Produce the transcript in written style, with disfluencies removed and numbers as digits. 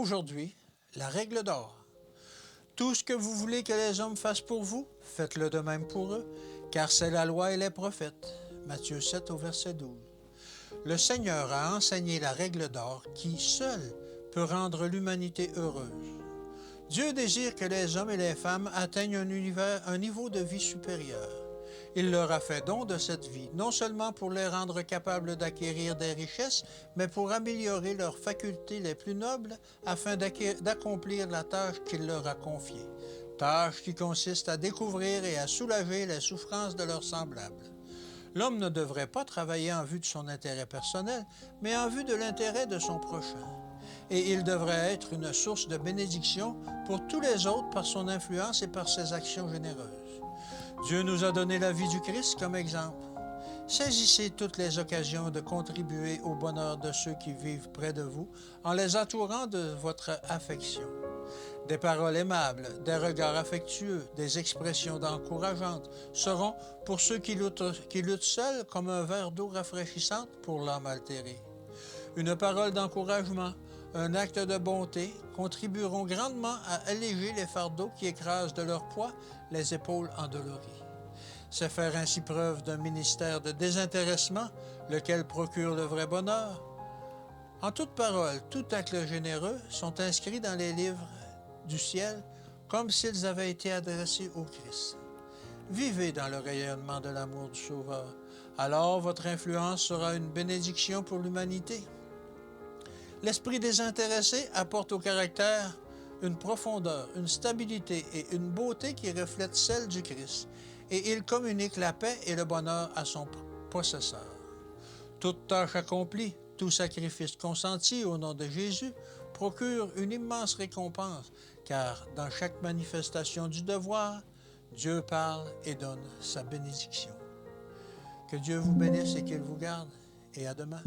Aujourd'hui, la règle d'or. Tout ce que vous voulez que les hommes fassent pour vous, faites-le de même pour eux, car c'est la loi et les prophètes. Matthieu 7 au verset 12. Le Seigneur a enseigné la règle d'or qui, seule, peut rendre l'humanité heureuse. Dieu désire que les hommes et les femmes atteignent un niveau de vie supérieur. Il leur a fait don de cette vie, non seulement pour les rendre capables d'acquérir des richesses, mais pour améliorer leurs facultés les plus nobles afin d'accomplir la tâche qu'il leur a confiée. Tâche qui consiste à découvrir et à soulager les souffrances de leurs semblables. L'homme ne devrait pas travailler en vue de son intérêt personnel, mais en vue de l'intérêt de son prochain. Et il devrait être une source de bénédiction pour tous les autres par son influence et par ses actions généreuses. Dieu nous a donné la vie du Christ comme exemple. Saisissez toutes les occasions de contribuer au bonheur de ceux qui vivent près de vous en les entourant de votre affection. Des paroles aimables, des regards affectueux, des expressions encourageantes seront, pour ceux qui luttent seuls, comme un verre d'eau rafraîchissante pour l'âme altérée. Une parole d'encouragement, un acte de bonté contribueront grandement à alléger les fardeaux qui écrasent de leur poids les épaules endolories. C'est faire ainsi preuve d'un ministère de désintéressement, lequel procure le vrai bonheur. En toute parole, tout acte généreux sont inscrits dans les livres du ciel comme s'ils avaient été adressés au Christ. Vivez dans le rayonnement de l'amour du Sauveur. Alors votre influence sera une bénédiction pour l'humanité. L'esprit désintéressé apporte au caractère une profondeur, une stabilité et une beauté qui reflètent celle du Christ, et il communique la paix et le bonheur à son possesseur. Toute tâche accomplie, tout sacrifice consenti au nom de Jésus procure une immense récompense, car dans chaque manifestation du devoir, Dieu parle et donne sa bénédiction. Que Dieu vous bénisse et qu'il vous garde, et à demain.